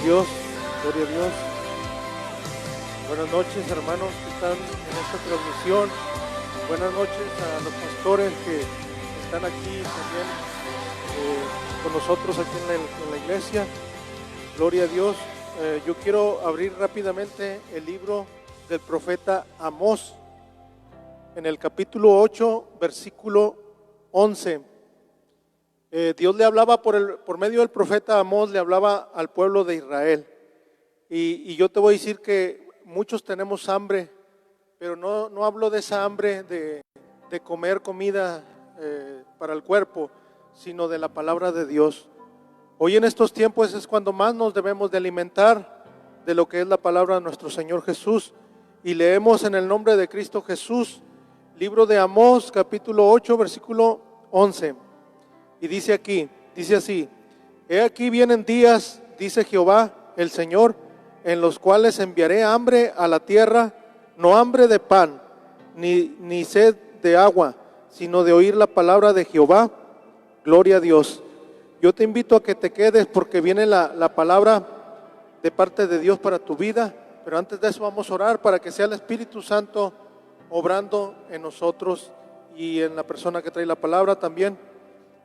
Dios, gloria a Dios. Buenas noches, hermanos que están en esta transmisión. Buenas noches a los pastores que están aquí también con nosotros aquí en la iglesia. Gloria a Dios. Yo quiero abrir rápidamente el libro del profeta Amós, en el capítulo 8, versículo 11. Dios le hablaba por medio del profeta Amós, le hablaba al pueblo de Israel. Y yo te voy a decir que muchos tenemos hambre, pero no hablo de esa hambre de comer comida para el cuerpo, sino de la palabra de Dios. Hoy en estos tiempos es cuando más nos debemos de alimentar de lo que es la palabra de nuestro Señor Jesús. Y leemos en el nombre de Cristo Jesús, libro de Amós, capítulo 8, versículo 11. Y dice así: He aquí vienen días, dice Jehová el Señor, en los cuales enviaré hambre a la tierra, no hambre de pan, ni sed de agua, sino de oír la palabra de Jehová. Gloria a Dios. Yo te invito a que te quedes porque viene la palabra de parte de Dios para tu vida, pero antes de eso vamos a orar para que sea el Espíritu Santo obrando en nosotros y en la persona que trae la palabra también.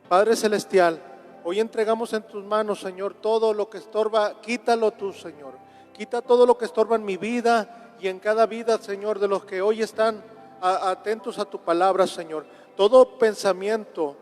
Padre Celestial, hoy entregamos en tus manos, Señor, todo lo que estorba, quítalo tú, Señor. Quita todo lo que estorba en mi vida y en cada vida, Señor, de los que hoy están atentos a tu palabra, Señor. Todo pensamiento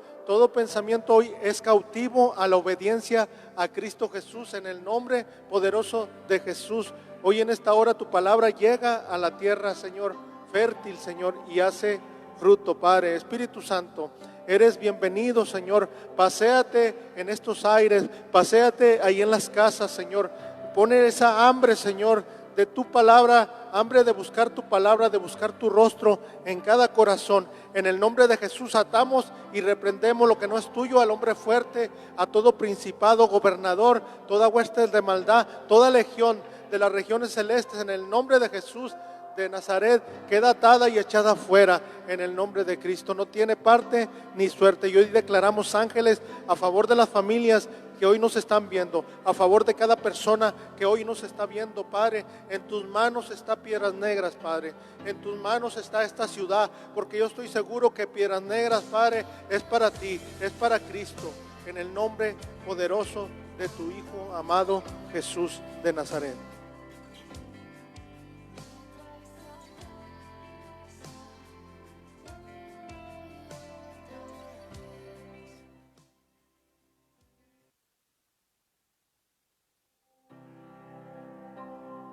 hoy es cautivo a la obediencia a Cristo Jesús, en el nombre poderoso de Jesús. Hoy en esta hora tu palabra llega a la tierra, Señor, fértil, Señor, y hace fruto, Padre. Espíritu Santo, eres bienvenido, Señor. Paséate en estos aires, paséate ahí en las casas, Señor. Pone esa hambre, Señor, de tu palabra, hambre de buscar tu palabra, de buscar tu rostro en cada corazón. En el nombre de Jesús atamos y reprendemos lo que no es tuyo al hombre fuerte, a todo principado, gobernador, toda hueste de maldad, toda legión de las regiones celestes. En el nombre de Jesús de Nazaret queda atada y echada fuera en el nombre de Cristo. No tiene parte ni suerte. Y hoy declaramos ángeles a favor de las familias que hoy nos están viendo, a favor de cada persona que hoy nos está viendo, Padre. En tus manos está Piedras Negras, Padre. En tus manos está esta ciudad, porque yo estoy seguro que Piedras Negras, Padre, es para ti, es para Cristo, en el nombre poderoso de tu Hijo amado Jesús de Nazaret.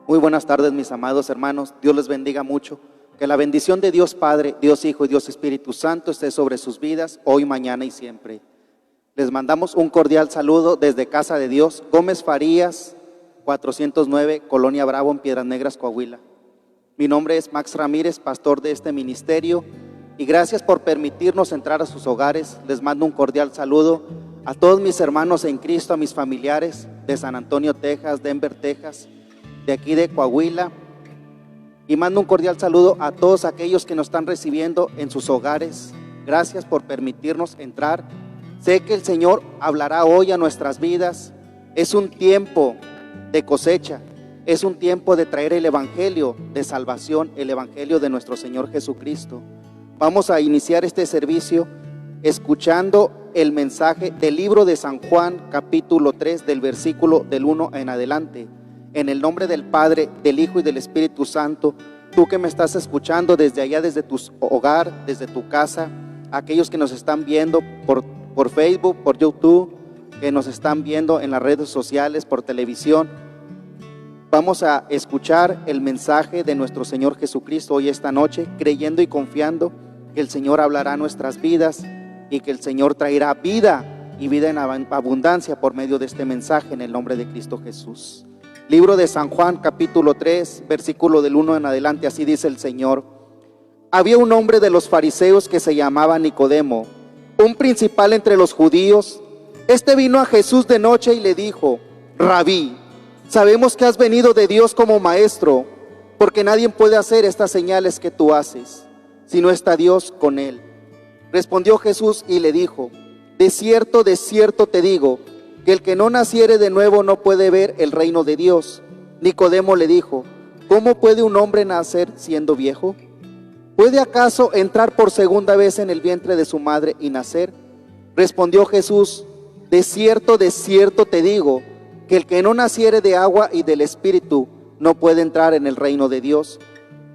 Muy buenas tardes, mis amados hermanos. Dios les bendiga mucho. Que la bendición de Dios Padre, Dios Hijo y Dios Espíritu Santo esté sobre sus vidas, hoy, mañana y siempre. Les mandamos un cordial saludo desde Casa de Dios, Gómez Farías, 409, Colonia Bravo, en Piedras Negras, Coahuila. Mi nombre es Max Ramírez, pastor de este ministerio, y gracias por permitirnos entrar a sus hogares. Les mando un cordial saludo a todos mis hermanos en Cristo, a mis familiares de San Antonio, Texas, Denver, Texas, de aquí de Coahuila, y mando un cordial saludo a todos aquellos que nos están recibiendo en sus hogares. Gracias por permitirnos entrar. Sé que el Señor hablará hoy a nuestras vidas. Es un tiempo de cosecha, es un tiempo de traer el evangelio de salvación, el evangelio de nuestro Señor Jesucristo. Vamos a iniciar este servicio escuchando el mensaje del libro de San Juan, capítulo 3, del versículo del 1 en adelante. En el nombre del Padre, del Hijo y del Espíritu Santo, tú que me estás escuchando desde allá, desde tu hogar, desde tu casa, aquellos que nos están viendo por Facebook, por YouTube, que nos están viendo en las redes sociales, por televisión, vamos a escuchar el mensaje de nuestro Señor Jesucristo hoy esta noche, creyendo y confiando que el Señor hablará a nuestras vidas y que el Señor traerá vida y vida en abundancia por medio de este mensaje, en el nombre de Cristo Jesús. Libro de San Juan, capítulo 3, versículo del 1 en adelante, así dice el Señor. Había un hombre de los fariseos que se llamaba Nicodemo, un principal entre los judíos. Este vino a Jesús de noche y le dijo: Rabí, sabemos que has venido de Dios como maestro, porque nadie puede hacer estas señales que tú haces, si no está Dios con él. Respondió Jesús y le dijo: de cierto te digo, que el que no naciere de nuevo no puede ver el reino de Dios. Nicodemo le dijo: ¿cómo puede un hombre nacer siendo viejo? ¿Puede acaso entrar por segunda vez en el vientre de su madre y nacer? Respondió Jesús: de cierto te digo, que el que no naciere de agua y del Espíritu no puede entrar en el reino de Dios.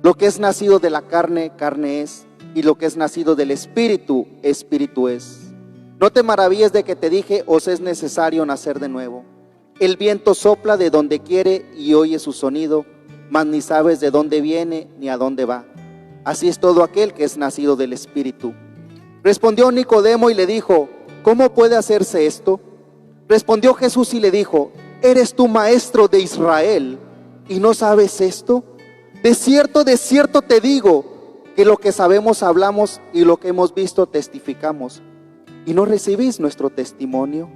Lo que es nacido de la carne, carne es, y lo que es nacido del Espíritu, Espíritu es. No te maravilles de que te dije: os es necesario nacer de nuevo. El viento sopla de donde quiere y oye su sonido, mas ni sabes de dónde viene ni a dónde va. Así es todo aquel que es nacido del Espíritu. Respondió Nicodemo y le dijo: ¿cómo puede hacerse esto? Respondió Jesús y le dijo: ¿eres tú maestro de Israel y no sabes esto? De cierto te digo, que lo que sabemos hablamos y lo que hemos visto testificamos, y no recibís nuestro testimonio.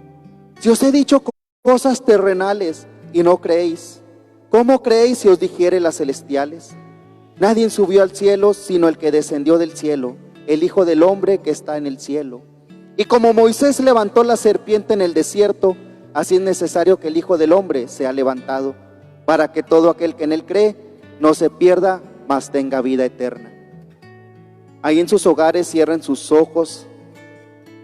Si os he dicho cosas terrenales y no creéis, ¿cómo creéis si os dijere las celestiales? Nadie subió al cielo sino el que descendió del cielo, el Hijo del Hombre que está en el cielo. Y como Moisés levantó la serpiente en el desierto, así es necesario que el Hijo del Hombre sea levantado, para que todo aquel que en él cree no se pierda, mas tenga vida eterna. Ahí en sus hogares cierren sus ojos.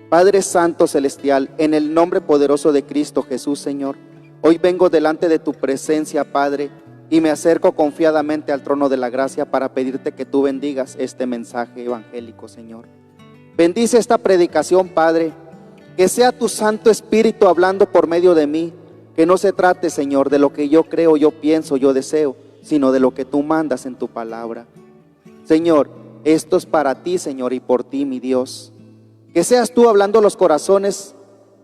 Padre Santo Celestial, en el nombre poderoso de Cristo Jesús, Señor, hoy vengo delante de tu presencia, Padre, y me acerco confiadamente al trono de la gracia para pedirte que tú bendigas este mensaje evangélico, Señor. Bendice esta predicación, Padre, que sea tu Santo Espíritu hablando por medio de mí, que no se trate, Señor, de lo que yo creo, yo pienso, yo deseo, sino de lo que tú mandas en tu palabra. Señor, esto es para ti, Señor, y por ti, mi Dios. Que seas tú hablando los corazones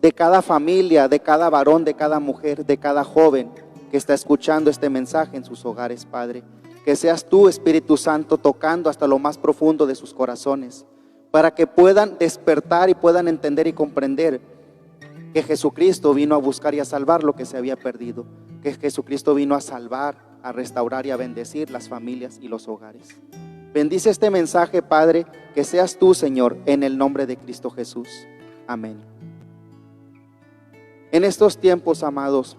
de cada familia, de cada varón, de cada mujer, de cada joven que está escuchando este mensaje en sus hogares, Padre. Que seas tú, Espíritu Santo, tocando hasta lo más profundo de sus corazones, para que puedan despertar y puedan entender y comprender que Jesucristo vino a buscar y a salvar lo que se había perdido, que Jesucristo vino a salvar, a restaurar y a bendecir las familias y los hogares. Bendice este mensaje, Padre, que seas tú, Señor, en el nombre de Cristo Jesús. Amén. En estos tiempos, amados,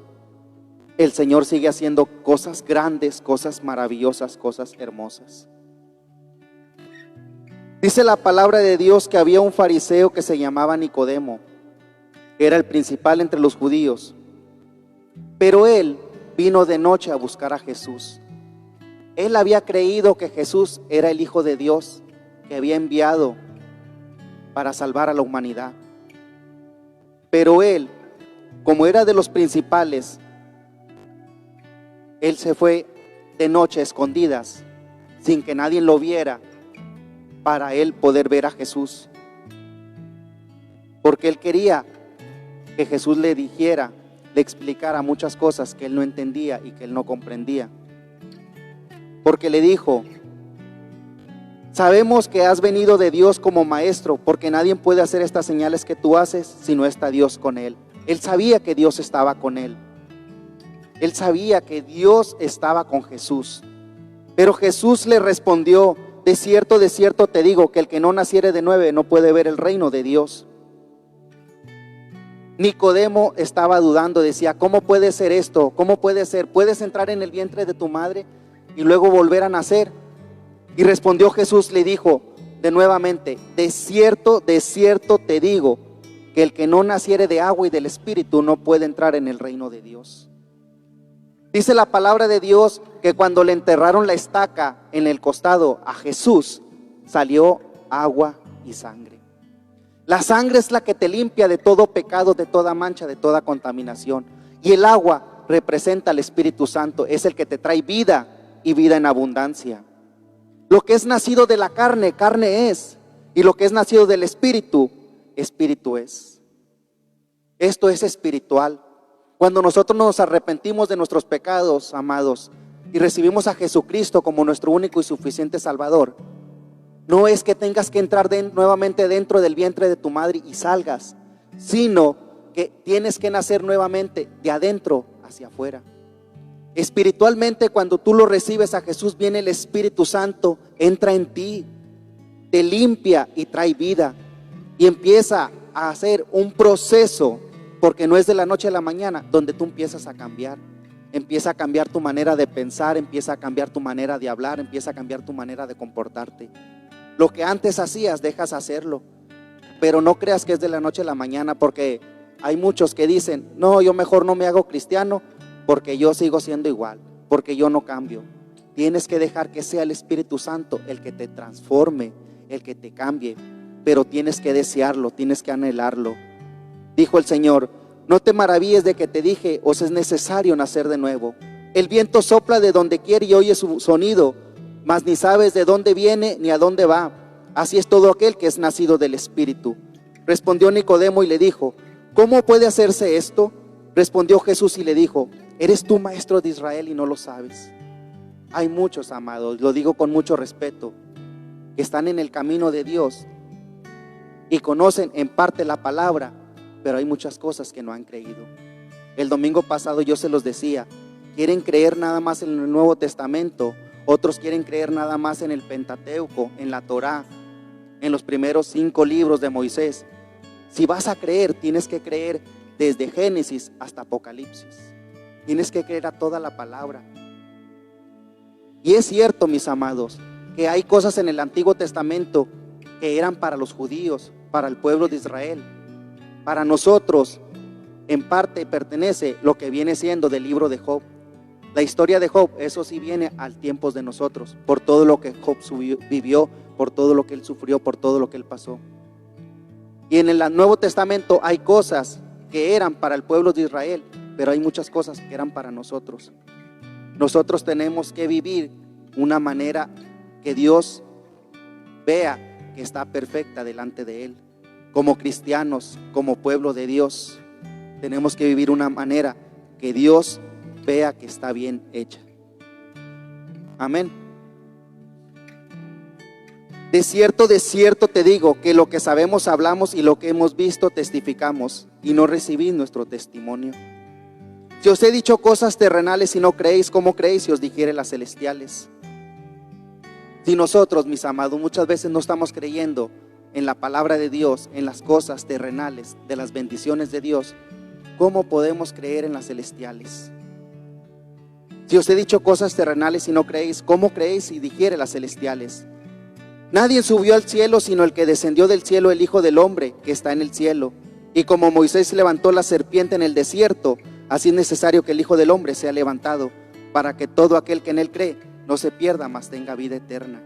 el Señor sigue haciendo cosas grandes, cosas maravillosas, cosas hermosas. Dice la palabra de Dios que había un fariseo que se llamaba Nicodemo, que era el principal entre los judíos, pero él vino de noche a buscar a Jesús. Él había creído que Jesús era el Hijo de Dios, que había enviado para salvar a la humanidad. Pero él, como era de los principales, él se fue de noche a escondidas, sin que nadie lo viera, para él poder ver a Jesús. Porque él quería que Jesús le dijera, le explicara muchas cosas que él no entendía y que él no comprendía. Porque le dijo: sabemos que has venido de Dios como maestro, porque nadie puede hacer estas señales que tú haces si no está Dios con él. Él sabía que Dios estaba con él. Él sabía que Dios estaba con Jesús. Pero Jesús le respondió: de cierto te digo, que el que no naciere de nuevo no puede ver el reino de Dios. Nicodemo estaba dudando, decía: ¿cómo puede ser esto? ¿Cómo puede ser? ¿Puedes entrar en el vientre de tu madre y luego volver a nacer? Y respondió Jesús, le dijo de nuevamente: de cierto te digo, que el que no naciere de agua y del Espíritu no puede entrar en el reino de Dios. Dice la palabra de Dios que cuando le enterraron la estaca en el costado a Jesús, salió agua y sangre. La sangre es la que te limpia de todo pecado, de toda mancha, de toda contaminación. Y el agua representa al Espíritu Santo, es el que te trae vida y vida en abundancia. Lo que es nacido de la carne, carne es. Y lo que es nacido del Espíritu, Espíritu es. Esto es espiritual. Cuando nosotros nos arrepentimos de nuestros pecados, amados, y recibimos a Jesucristo como nuestro único y suficiente Salvador, no es que tengas que entrar nuevamente dentro del vientre de tu madre y salgas, sino que tienes que nacer nuevamente de adentro hacia afuera. Espiritualmente, cuando tú lo recibes a Jesús, viene el Espíritu Santo, entra en ti, te limpia y trae vida, y empieza a hacer un proceso porque no es de la noche a la mañana donde tú empiezas a cambiar. Empieza a cambiar tu manera de pensar, empieza a cambiar tu manera de hablar, empieza a cambiar tu manera de comportarte. Lo que antes hacías, dejas hacerlo. Pero no creas que es de la noche a la mañana, porque hay muchos que dicen, no, yo mejor no me hago cristiano porque yo sigo siendo igual, porque yo no cambio. Tienes que dejar que sea el Espíritu Santo el que te transforme, el que te cambie, pero tienes que desearlo, tienes que anhelarlo. Dijo el Señor, no te maravilles de que te dije, os es necesario nacer de nuevo. El viento sopla de donde quiere y oye su sonido, mas ni sabes de dónde viene ni a dónde va. Así es todo aquel que es nacido del Espíritu. Respondió Nicodemo y le dijo, ¿cómo puede hacerse esto? Respondió Jesús y le dijo, ¿eres tú maestro de Israel y no lo sabes? Hay muchos, amados, lo digo con mucho respeto, que están en el camino de Dios y conocen en parte la palabra, pero hay muchas cosas que no han creído. El domingo pasado yo se los decía, quieren creer nada más en el Nuevo Testamento, otros quieren creer nada más en el Pentateuco, en la Torá, en los primeros 5 libros de Moisés. Si vas a creer, tienes que creer desde Génesis hasta Apocalipsis. Tienes que creer a toda la palabra. Y es cierto, mis amados, que hay cosas en el Antiguo Testamento que eran para los judíos, para el pueblo de Israel. Para nosotros, en parte pertenece lo que viene siendo del libro de Job. La historia de Job, eso sí viene al tiempo de nosotros, por todo lo que Job vivió, por todo lo que él sufrió, por todo lo que él pasó. Y en el Nuevo Testamento hay cosas que eran para el pueblo de Israel, pero hay muchas cosas que eran para nosotros. Nosotros tenemos que vivir una manera que Dios vea que está perfecta delante de Él. Como cristianos, como pueblo de Dios, tenemos que vivir una manera que Dios vea que está bien hecha. Amén. De cierto te digo que lo que sabemos hablamos y lo que hemos visto testificamos, y no recibís nuestro testimonio. Si os he dicho cosas terrenales y no creéis, ¿cómo creéis si os dijere las celestiales? Si nosotros, mis amados, muchas veces no estamos creyendo en la palabra de Dios, en las cosas terrenales, de las bendiciones de Dios, ¿cómo podemos creer en las celestiales? Si os he dicho cosas terrenales y no creéis, ¿cómo creéis si dijere las celestiales? Nadie subió al cielo sino el que descendió del cielo, el Hijo del Hombre que está en el cielo. Y como Moisés levantó la serpiente en el desierto, así es necesario que el Hijo del Hombre sea levantado, para que todo aquel que en él cree no se pierda, mas tenga vida eterna.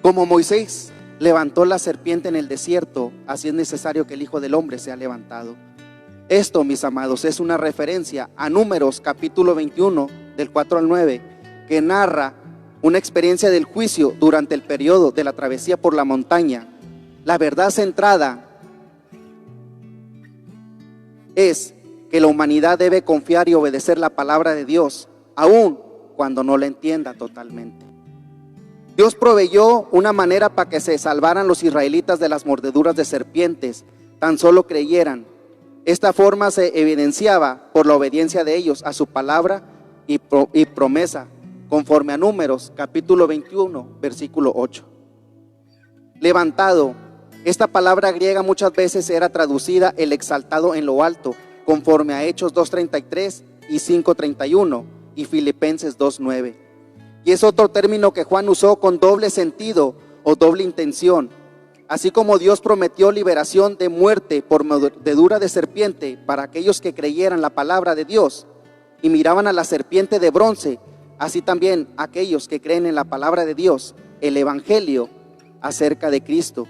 Como Moisés levantó la serpiente en el desierto, así es necesario que el Hijo del Hombre sea levantado. Esto, mis amados, es una referencia a Números capítulo 21, del 4 al 9, que narra una experiencia del juicio durante el periodo de la travesía por la montaña. La verdad centrada es que la humanidad debe confiar y obedecer la palabra de Dios, aun cuando no la entienda totalmente. Dios proveyó una manera para que se salvaran los israelitas de las mordeduras de serpientes, tan solo creyeran. Esta forma se evidenciaba por la obediencia de ellos a su palabra y promesa, conforme a Números capítulo 21, versículo 8. Levantado, esta palabra griega muchas veces era traducida el exaltado en lo alto, conforme a Hechos 2:33 y 5:31 y Filipenses 2:9. Y es otro término que Juan usó con doble sentido o doble intención. Así como Dios prometió liberación de muerte por mordedura de serpiente para aquellos que creyeran la palabra de Dios y miraban a la serpiente de bronce, así también aquellos que creen en la palabra de Dios, el evangelio acerca de Cristo,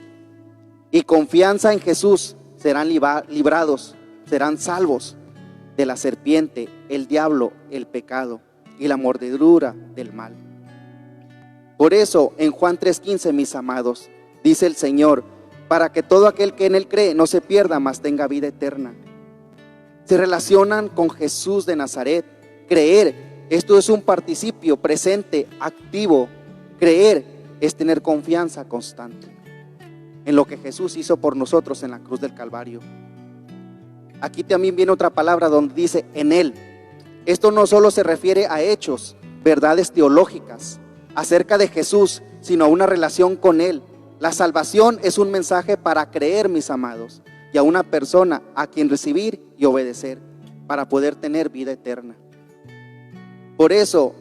y confianza en Jesús, serán librados, serán salvos de la serpiente, el diablo, el pecado y la mordedura del mal. Por eso en Juan 3:15, mis amados, dice el Señor, para que todo aquel que en Él cree no se pierda, mas tenga vida eterna. Se relacionan con Jesús de Nazaret. Creer, esto es un participio presente, activo. Creer es tener confianza constante en lo que Jesús hizo por nosotros en la cruz del Calvario. Aquí también viene otra palabra donde dice en Él. Esto no solo se refiere a hechos, verdades teológicas acerca de Jesús, sino a una relación con Él. La salvación es un mensaje para creer, mis amados. y a una persona a quien recibir y obedecer para poder tener vida eterna. Por eso,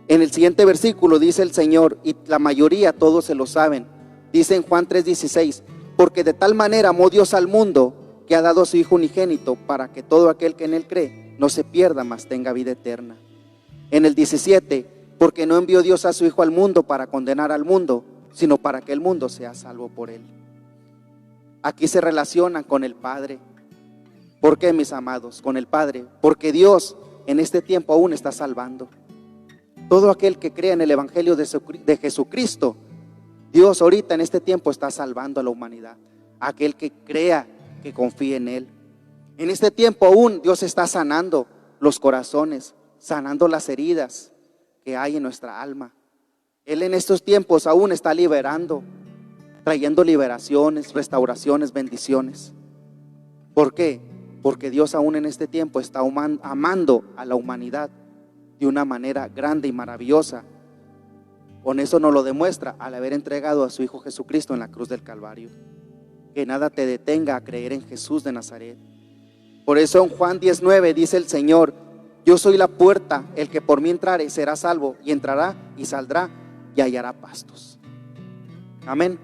en el siguiente versículo dice el Señor, y la mayoría todos se lo saben, dice en Juan 3:16, porque de tal manera amó Dios al mundo que ha dado a su Hijo unigénito para que todo aquel que en Él cree no se pierda, mas tenga vida eterna. En el 17, porque no envió Dios a su Hijo al mundo para condenar al mundo, sino para que el mundo sea salvo por Él. Aquí se relacionan con el Padre. ¿Por qué, mis amados? Con el Padre. Porque Dios en este tiempo aún está salvando. Todo aquel que crea en el Evangelio de Jesucristo, Dios ahorita en este tiempo está salvando a la humanidad. Aquel que crea, que confíe en Él. En este tiempo aún Dios está sanando los corazones, sanando las heridas que hay en nuestra alma. Él en estos tiempos aún está liberando, trayendo liberaciones, restauraciones, bendiciones. ¿Por qué? Porque Dios aún en este tiempo está amando a la humanidad de una manera grande y maravillosa. Con eso nos lo demuestra al haber entregado a su Hijo Jesucristo en la cruz del Calvario. Que nada te detenga a creer en Jesús de Nazaret. Por eso en Juan 19 dice el Señor: yo soy la puerta, el que por mí entrare será salvo, y entrará y saldrá y hallará pastos. Amén.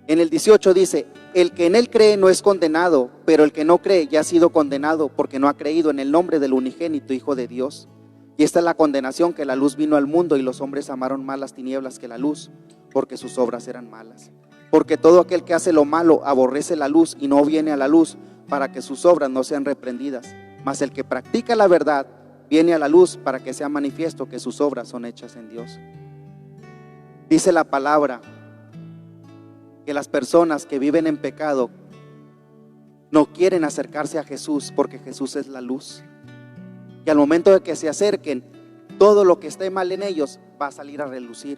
En el 18 dice: el que en Él cree no es condenado, pero el que no cree ya ha sido condenado porque no ha creído en el nombre del unigénito Hijo de Dios. Y esta es la condenación, que la luz vino al mundo y los hombres amaron más las tinieblas que la luz, porque sus obras eran malas. Porque todo aquel que hace lo malo aborrece la luz y no viene a la luz, para que sus obras no sean reprendidas. Mas el que practica la verdad viene a la luz, para que sea manifiesto que sus obras son hechas en Dios. Dice la palabra que las personas que viven en pecado no quieren acercarse a Jesús, porque Jesús es la luz. Y al momento de que se acerquen, todo lo que esté mal en ellos va a salir a relucir.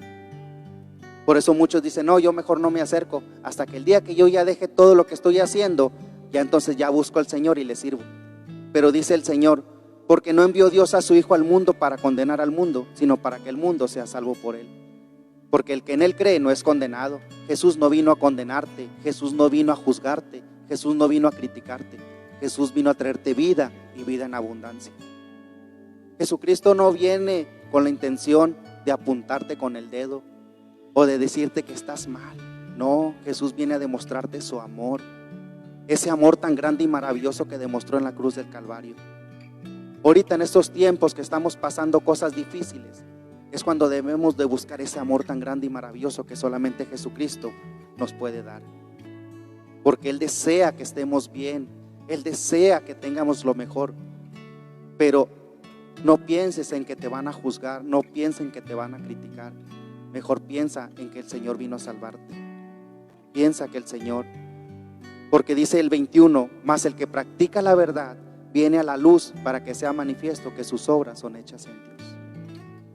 Por eso muchos dicen: no, yo mejor no me acerco, hasta que el día que yo ya deje todo lo que estoy haciendo, ya entonces ya busco al Señor y le sirvo. Pero dice el Señor: porque no envió Dios a su Hijo al mundo para condenar al mundo, sino para que el mundo sea salvo por Él. Porque el que en Él cree no es condenado. Jesús no vino a condenarte, Jesús no vino a juzgarte, Jesús no vino a criticarte. Jesús vino a traerte vida y vida en abundancia. Jesucristo no viene con la intención de apuntarte con el dedo o de decirte que estás mal. No, Jesús viene a demostrarte su amor, ese amor tan grande y maravilloso que demostró en la cruz del Calvario. Ahorita en estos tiempos que estamos pasando cosas difíciles, es cuando debemos de buscar ese amor tan grande y maravilloso que solamente Jesucristo nos puede dar. Porque Él desea que estemos bien, Él desea que tengamos lo mejor. Pero no pienses en que te van a juzgar, no pienses en que te van a criticar. Mejor piensa en que el Señor vino a salvarte. Piensa que el Señor, porque dice el 21, mas el que practica la verdad viene a la luz, para que sea manifiesto que sus obras son hechas en Dios.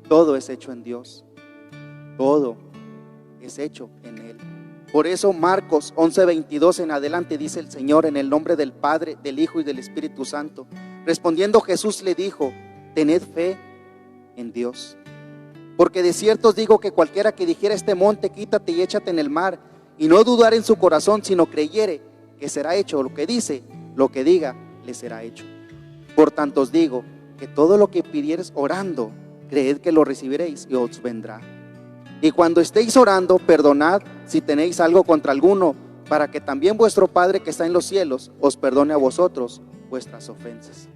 Todo es hecho en Dios, todo es hecho en Él. Por eso Marcos 11:22 en adelante dice el Señor: en el nombre del Padre, del Hijo y del Espíritu Santo. Respondiendo Jesús le dijo: tened fe en Dios. Porque de cierto os digo que cualquiera que dijera a este monte: quítate y échate en el mar, y no dudar en su corazón, sino creyere que será hecho lo que dice, lo que diga, le será hecho. Por tanto os digo que todo lo que pidiereis orando, creed que lo recibiréis y os vendrá. Y cuando estéis orando, perdonad si tenéis algo contra alguno, para que también vuestro Padre que está en los cielos os perdone a vosotros vuestras ofensas.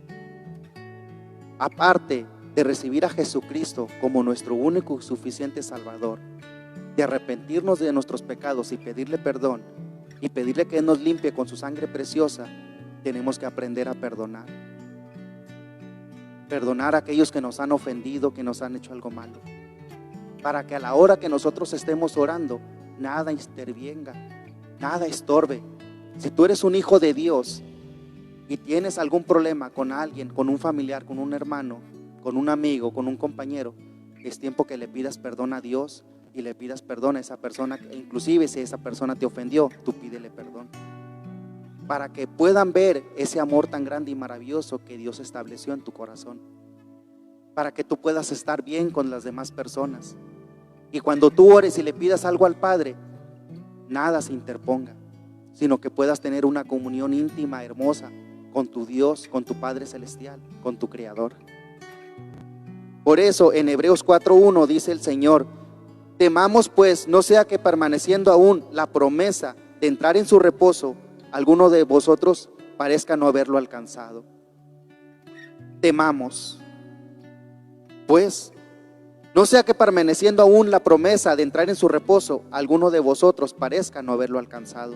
Aparte de recibir a Jesucristo como nuestro único y suficiente Salvador, de arrepentirnos de nuestros pecados y pedirle perdón, y pedirle que nos limpie con su sangre preciosa, tenemos que aprender a perdonar. Perdonar a aquellos que nos han ofendido, que nos han hecho algo malo, para que a la hora que nosotros estemos orando, nada intervenga, nada estorbe. Si tú eres un hijo de Dios y tienes algún problema con alguien, con un familiar, con un hermano, con un amigo, con un compañero, es tiempo que le pidas perdón a Dios y le pidas perdón a esa persona. Inclusive si esa persona te ofendió, tú pídele perdón, para que puedan ver ese amor tan grande y maravilloso que Dios estableció en tu corazón, para que tú puedas estar bien con las demás personas. Y cuando tú ores y le pidas algo al Padre, nada se interponga, sino que puedas tener una comunión íntima, hermosa, con tu Dios, con tu Padre Celestial, con tu Creador. Por eso en Hebreos 4:1 dice el Señor: temamos pues, no sea que permaneciendo aún la promesa de entrar en su reposo, alguno de vosotros parezca no haberlo alcanzado. Temamos pues, no sea que permaneciendo aún la promesa de entrar en su reposo, alguno de vosotros parezca no haberlo alcanzado.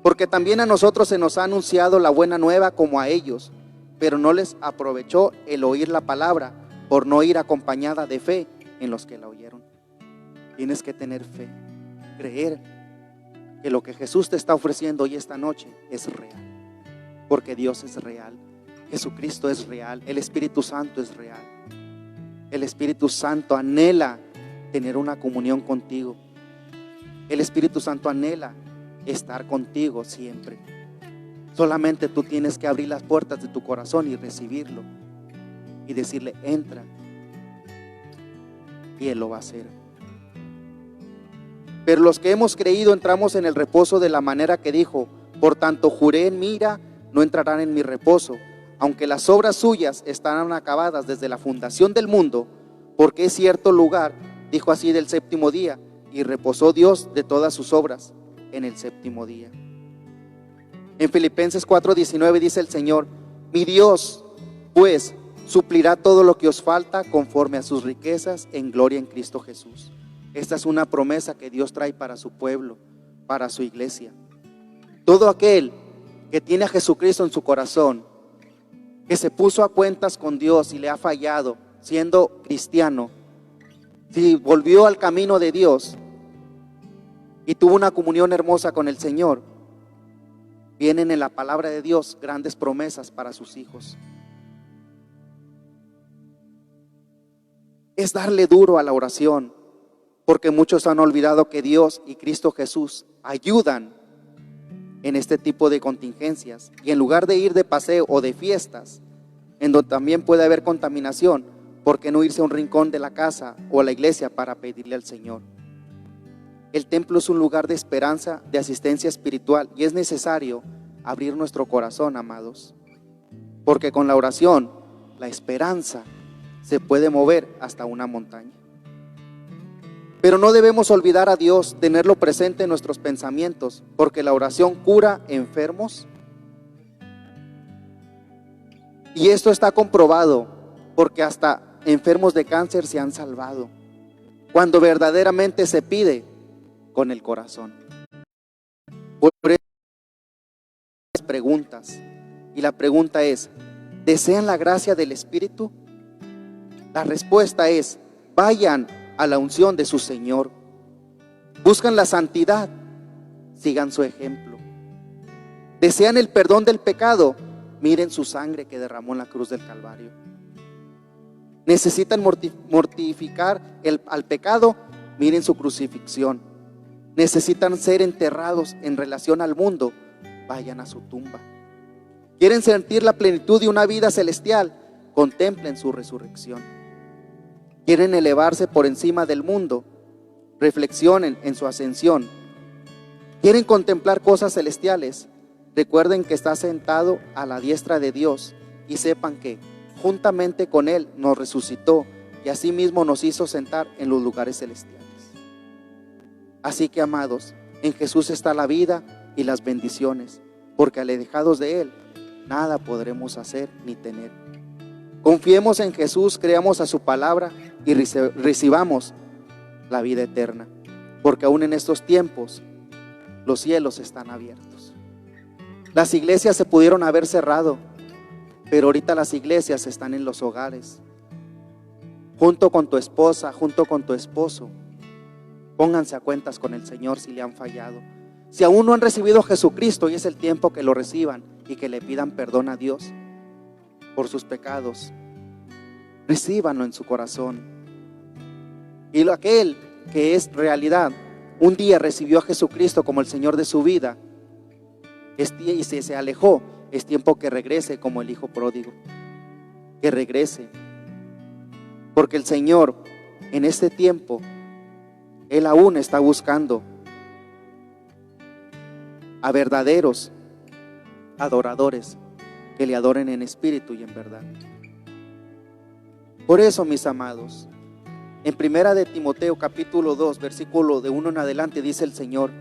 Porque también a nosotros se nos ha anunciado la buena nueva como a ellos, pero no les aprovechó el oír la palabra, por no ir acompañada de fe en los que la oyeron. Tienes que tener fe, creer que lo que Jesús te está ofreciendo hoy esta noche es real, porque Dios es real, Jesucristo es real, el Espíritu Santo es real. El Espíritu Santo anhela tener una comunión contigo. El Espíritu Santo anhela estar contigo siempre. Solamente tú tienes que abrir las puertas de tu corazón y recibirlo y decirle: entra, y Él lo va a hacer. Pero los que hemos creído entramos en el reposo de la manera que dijo: por tanto juré en mi ira, no entrarán en mi reposo, aunque las obras suyas estarán acabadas desde la fundación del mundo, porque es cierto lugar, dijo así del séptimo día, y reposó Dios de todas sus obras en el séptimo día. En Filipenses 4:19 dice el Señor: mi Dios, pues, suplirá todo lo que os falta conforme a sus riquezas en gloria en Cristo Jesús. Esta es una promesa que Dios trae para su pueblo, para su iglesia. Todo aquel que tiene a Jesucristo en su corazón, que se puso a cuentas con Dios y le ha fallado siendo cristiano, si volvió al camino de Dios y tuvo una comunión hermosa con el Señor, vienen en la palabra de Dios grandes promesas para sus hijos. Es darle duro a la oración, porque muchos han olvidado que Dios y Cristo Jesús ayudan en este tipo de contingencias, y en lugar de ir de paseo o de fiestas, en donde también puede haber contaminación, ¿por qué no irse a un rincón de la casa o a la iglesia para pedirle al Señor? El templo es un lugar de esperanza, de asistencia espiritual, y es necesario abrir nuestro corazón, amados, porque con la oración, la esperanza se puede mover hasta una montaña. Pero no debemos olvidar a Dios, tenerlo presente en nuestros pensamientos, porque la oración cura enfermos. Y esto está comprobado, porque hasta enfermos de cáncer se han salvado, cuando verdaderamente se pide con el corazón. Por eso las preguntas, y la pregunta es: ¿desean la gracia del Espíritu? La respuesta es: vayan a la unción de su Señor. Buscan la santidad, sigan su ejemplo. ¿Desean el perdón del pecado? Miren su sangre que derramó en la cruz del Calvario. ¿Necesitan mortificar al pecado? Miren su crucifixión. ¿Necesitan ser enterrados en relación al mundo? Vayan a su tumba. ¿Quieren sentir la plenitud de una vida celestial? Contemplen su resurrección. ¿Quieren elevarse por encima del mundo? Reflexionen en su ascensión. ¿Quieren contemplar cosas celestiales? Recuerden que está sentado a la diestra de Dios, y sepan que juntamente con Él nos resucitó y asimismo nos hizo sentar en los lugares celestiales. Así que, amados, en Jesús está la vida y las bendiciones, porque alejados de Él nada podremos hacer ni tener. Confiemos en Jesús, creamos a su palabra y recibamos la vida eterna, porque aún en estos tiempos los cielos están abiertos. Las iglesias se pudieron haber cerrado, pero ahorita las iglesias están en los hogares, junto con tu esposa, junto con tu esposo. Pónganse a cuentas con el Señor si le han fallado. Si aún no han recibido a Jesucristo, y es el tiempo que lo reciban y que le pidan perdón a Dios por sus pecados, recíbanlo en su corazón. Y aquel que es realidad, un día recibió a Jesucristo como el Señor de su vida, y se alejó, es tiempo que regrese como el hijo pródigo, que regrese, porque el Señor en este tiempo, Él aún está buscando a verdaderos adoradores que le adoren en espíritu y en verdad. Por eso, mis amados, en primera de Timoteo capítulo 2, versículo de 1 en adelante, dice el Señor: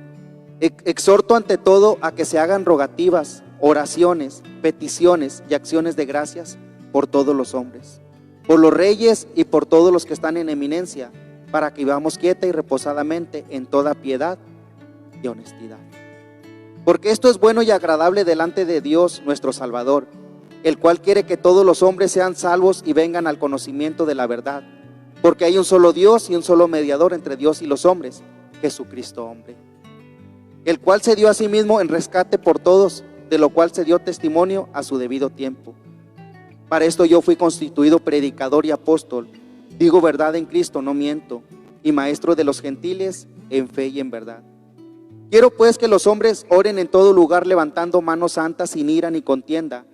exhorto ante todo a que se hagan rogativas, oraciones, peticiones y acciones de gracias por todos los hombres, por los reyes y por todos los que están en eminencia, para que vivamos quieta y reposadamente en toda piedad y honestidad. Porque esto es bueno y agradable delante de Dios nuestro Salvador, el cual quiere que todos los hombres sean salvos y vengan al conocimiento de la verdad. Porque hay un solo Dios y un solo mediador entre Dios y los hombres, Jesucristo hombre, el cual se dio a sí mismo en rescate por todos, de lo cual se dio testimonio a su debido tiempo. Para esto yo fui constituido predicador y apóstol, digo verdad en Cristo, no miento, y maestro de los gentiles en fe y en verdad. Quiero pues que los hombres oren en todo lugar, levantando manos santas sin ira ni contienda.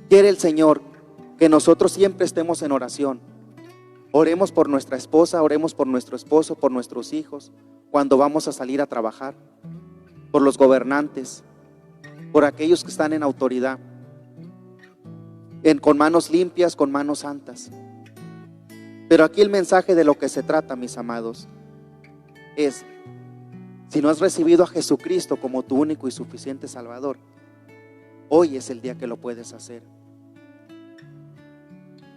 Quiere el Señor que nosotros siempre estemos en oración. Oremos por nuestra esposa, oremos por nuestro esposo, por nuestros hijos, cuando vamos a salir a trabajar, por los gobernantes, por aquellos que están en autoridad, con manos limpias, con manos santas. Pero aquí el mensaje de lo que se trata, mis amados, es: si no has recibido a Jesucristo como tu único y suficiente Salvador, hoy es el día que lo puedes hacer.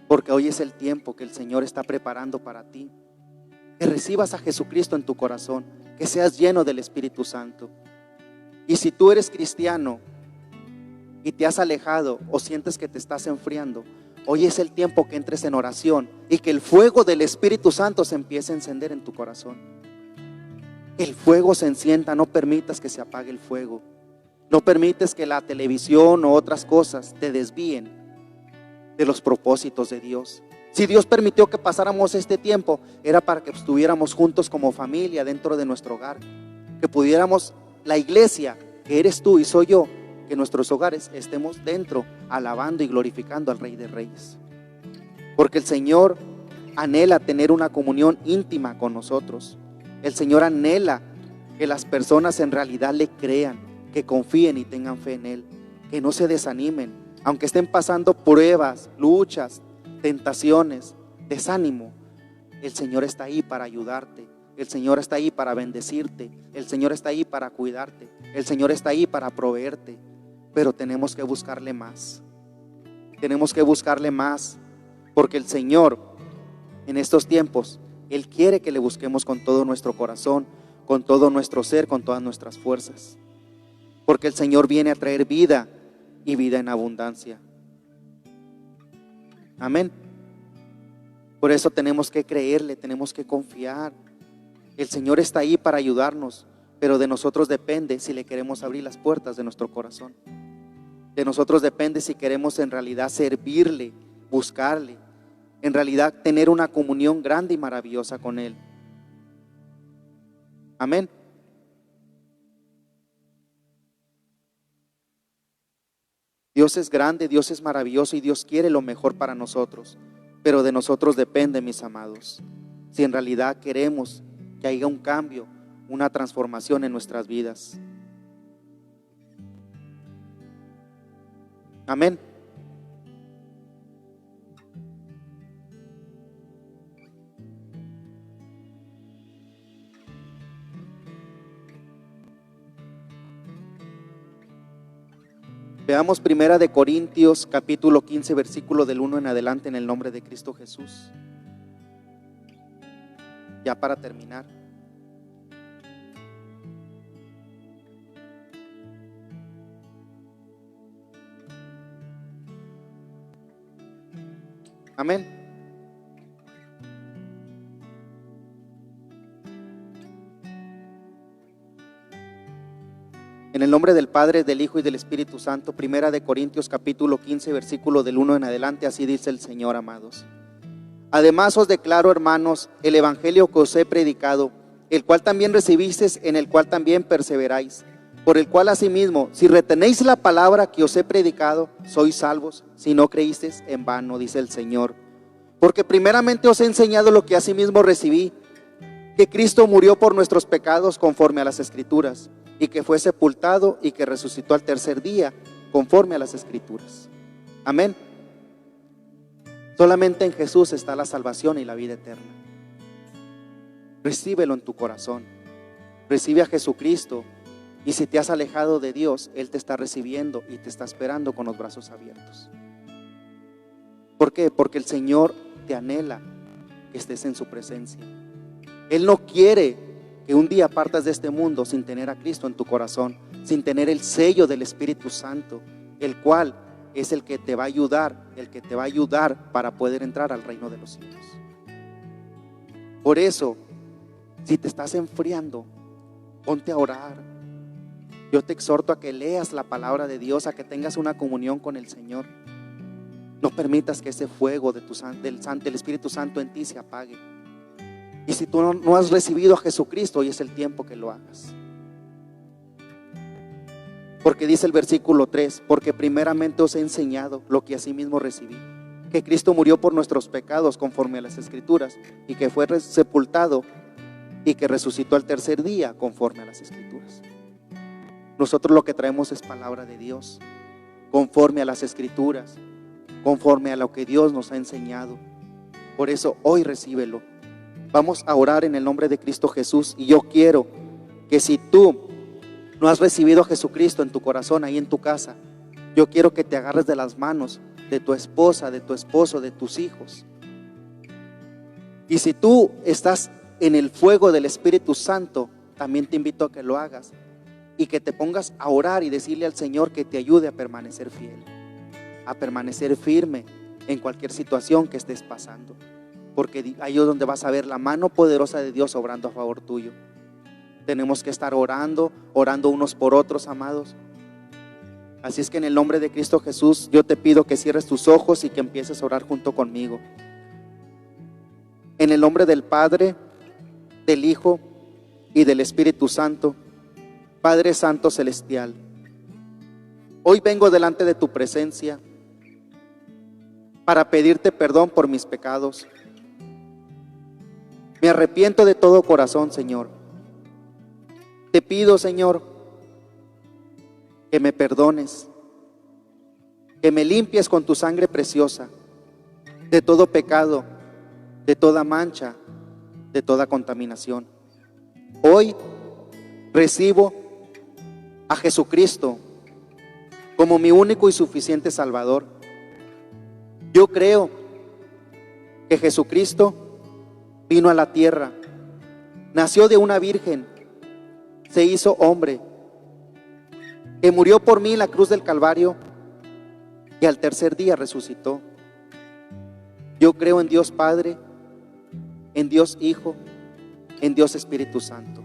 Porque hoy es el tiempo que el Señor está preparando para ti. Que recibas a Jesucristo en tu corazón, que seas lleno del Espíritu Santo. Y si tú eres cristiano y te has alejado o sientes que te estás enfriando, hoy es el tiempo que entres en oración y que el fuego del Espíritu Santo se empiece a encender en tu corazón. El fuego se encienda, no permitas que se apague el fuego. No permites que la televisión o otras cosas te desvíen de los propósitos de Dios. Si Dios permitió que pasáramos este tiempo, era para que estuviéramos juntos como familia dentro de nuestro hogar, que pudiéramos, la iglesia, que eres tú y soy yo, que nuestros hogares estemos dentro, alabando y glorificando al Rey de Reyes. Porque el Señor anhela tener una comunión íntima con nosotros. El Señor anhela que las personas en realidad le crean, que confíen y tengan fe en Él, que no se desanimen, aunque estén pasando pruebas, luchas, tentaciones, desánimo. El Señor está ahí para ayudarte. El Señor está ahí para bendecirte. El Señor está ahí para cuidarte. El Señor está ahí para proveerte. Pero tenemos que buscarle más. Tenemos que buscarle más. Porque el Señor, en estos tiempos, Él quiere que le busquemos con todo nuestro corazón, con todo nuestro ser, con todas nuestras fuerzas. Porque el Señor viene a traer vida y vida en abundancia. Amén. Por eso tenemos que creerle, tenemos que confiar. El Señor está ahí para ayudarnos, pero de nosotros depende si le queremos abrir las puertas de nuestro corazón. De nosotros depende si queremos en realidad servirle, buscarle, en realidad tener una comunión grande y maravillosa con Él. Amén. Dios es grande, Dios es maravilloso y Dios quiere lo mejor para nosotros. Pero de nosotros depende, mis amados, si en realidad queremos que haya un cambio, una transformación en nuestras vidas. Amén. Veamos primera de Corintios capítulo 15 versículo del 1 en adelante, en el nombre de Cristo Jesús. Ya para terminar. Amén. En el nombre del Padre, del Hijo y del Espíritu Santo. Primera de Corintios capítulo 15 versículo del 1 en adelante, así dice el Señor, amados. Además os declaro, hermanos, el evangelio que os he predicado, el cual también recibisteis, en el cual también perseveráis, por el cual asimismo, si retenéis la palabra que os he predicado, sois salvos, si no creísteis en vano, dice el Señor. Porque primeramente os he enseñado lo que asimismo recibí, que Cristo murió por nuestros pecados conforme a las Escrituras, y que fue sepultado y que resucitó al tercer día conforme a las Escrituras. Amén. Solamente en Jesús está la salvación y la vida eterna. Recíbelo en tu corazón. Recibe a Jesucristo, y si te has alejado de Dios, Él te está recibiendo y te está esperando con los brazos abiertos. ¿Por qué? Porque el Señor te anhela que estés en su presencia. Él no quiere que un día partas de este mundo sin tener a Cristo en tu corazón, sin tener el sello del Espíritu Santo, el cual es el que te va a ayudar, para poder entrar al reino de los cielos. Por eso, si te estás enfriando, ponte a orar. Yo te exhorto a que leas la palabra de Dios, a que tengas una comunión con el Señor. No permitas que ese fuego del Espíritu Santo en ti se apague. Y si tú no has recibido a Jesucristo, hoy es el tiempo que lo hagas. Porque dice el versículo 3, porque primeramente os he enseñado lo que asimismo recibí, que Cristo murió por nuestros pecados conforme a las Escrituras, y que fue sepultado y que resucitó al tercer día conforme a las Escrituras. Nosotros lo que traemos es palabra de Dios, conforme a las Escrituras, conforme a lo que Dios nos ha enseñado. Por eso hoy recíbelo. Vamos a orar en el nombre de Cristo Jesús, y yo quiero que si tú no has recibido a Jesucristo en tu corazón, ahí en tu casa, yo quiero que te agarres de las manos de tu esposa, de tu esposo, de tus hijos. Y si tú estás en el fuego del Espíritu Santo, también te invito a que lo hagas y que te pongas a orar y decirle al Señor que te ayude a permanecer fiel, a permanecer firme en cualquier situación que estés pasando, porque ahí es donde vas a ver la mano poderosa de Dios obrando a favor tuyo. Tenemos que estar orando unos por otros, amados. Así es que en el nombre de Cristo Jesús, yo te pido que cierres tus ojos y que empieces a orar junto conmigo. En el nombre del Padre, del Hijo y del Espíritu Santo. Padre Santo Celestial, hoy vengo delante de tu presencia para pedirte perdón por mis pecados. Me arrepiento de todo corazón, Señor. Te pido, Señor, que me perdones, que me limpies con tu sangre preciosa de todo pecado, de toda mancha, de toda contaminación. Hoy recibo a Jesucristo como mi único y suficiente Salvador. Yo creo que Jesucristo vino a la tierra, nació de una virgen, se hizo hombre, que murió por mí en la cruz del Calvario y al tercer día resucitó. Yo creo en Dios Padre, en Dios Hijo, en Dios Espíritu Santo.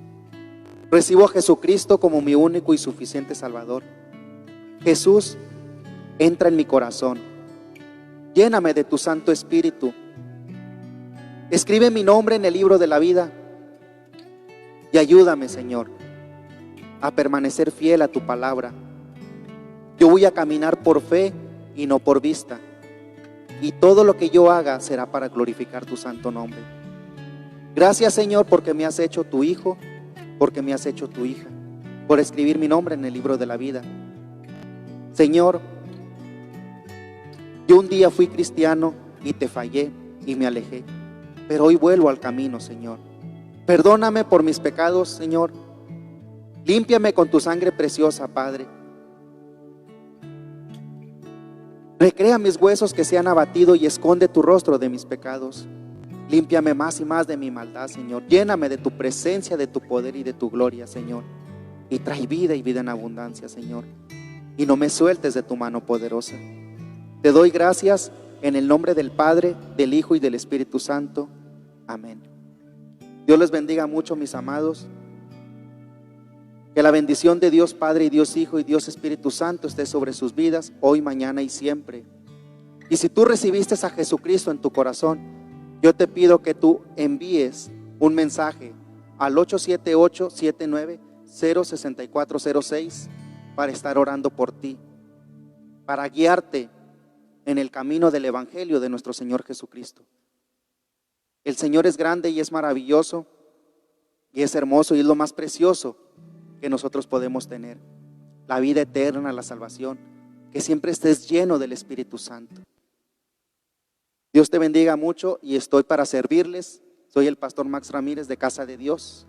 Recibo a Jesucristo como mi único y suficiente Salvador. Jesús, entra en mi corazón. Lléname de tu Santo Espíritu. Escribe mi nombre en el libro de la vida. Y ayúdame, Señor, a permanecer fiel a tu palabra. Yo voy a caminar por fe y no por vista. Y todo lo que yo haga será para glorificar tu santo nombre. Gracias, Señor, porque me has hecho tu hijo, porque me has hecho tu hija, por escribir mi nombre en el libro de la vida. Señor, yo un día fui cristiano y te fallé y me alejé, pero hoy vuelvo al camino, Señor. Perdóname por mis pecados, Señor. Límpiame con tu sangre preciosa, Padre. Recrea mis huesos que se han abatido y esconde tu rostro de mis pecados. Límpiame más y más de mi maldad, Señor. Lléname de tu presencia, de tu poder y de tu gloria, Señor. Y trae vida y vida en abundancia, Señor. Y no me sueltes de tu mano poderosa. Te doy gracias en el nombre del Padre, del Hijo y del Espíritu Santo. Amén. Dios les bendiga mucho, mis amados. Que la bendición de Dios Padre y Dios Hijo y Dios Espíritu Santo esté sobre sus vidas, hoy, mañana y siempre. Y si tú recibiste a Jesucristo en tu corazón, yo te pido que tú envíes un mensaje al 878-79-06406 para estar orando por ti, para guiarte en el camino del Evangelio de nuestro Señor Jesucristo. El Señor es grande y es maravilloso, Y es hermoso y es lo más precioso que nosotros podemos tener. La vida eterna, la salvación, que siempre estés lleno del Espíritu Santo. Dios te bendiga mucho y estoy para servirles. Soy el pastor Max Ramírez de Casa de Dios,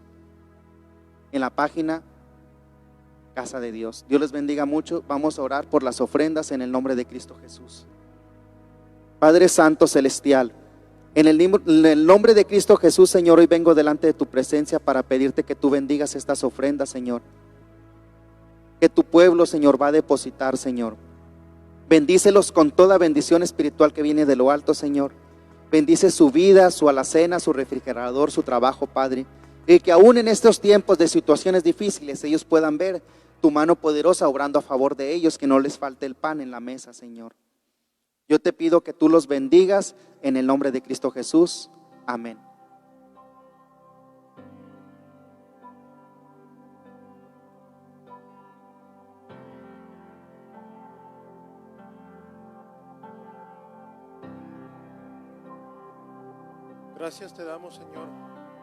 en la página Casa de Dios. Dios les bendiga mucho. Vamos a orar por las ofrendas en el nombre de Cristo Jesús. Padre Santo Celestial, en el nombre de Cristo Jesús, Señor, hoy vengo delante de tu presencia para pedirte que tú bendigas estas ofrendas, Señor, que tu pueblo, Señor, va a depositar, Señor. Bendícelos con toda bendición espiritual que viene de lo alto, Señor. Bendice su vida, su alacena, su refrigerador, su trabajo, Padre. Y que aún en estos tiempos de situaciones difíciles ellos puedan ver tu mano poderosa obrando a favor de ellos, que no les falte el pan en la mesa, Señor. Yo te pido que tú los bendigas en el nombre de Cristo Jesús. Amén. Gracias te damos, Señor.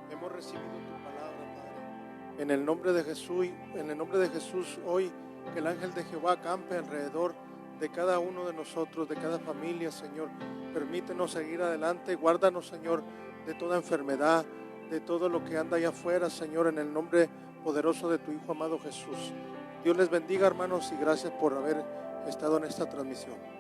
Hemos recibido tu palabra, Padre. En el nombre de Jesús, hoy que el ángel de Jehová acampe alrededor de cada uno de nosotros, de cada familia, Señor. Permítenos seguir adelante. Guárdanos, Señor, de toda enfermedad, de todo lo que anda allá afuera, Señor, en el nombre poderoso de tu Hijo amado Jesús. Dios les bendiga, hermanos, y gracias por haber estado en esta transmisión.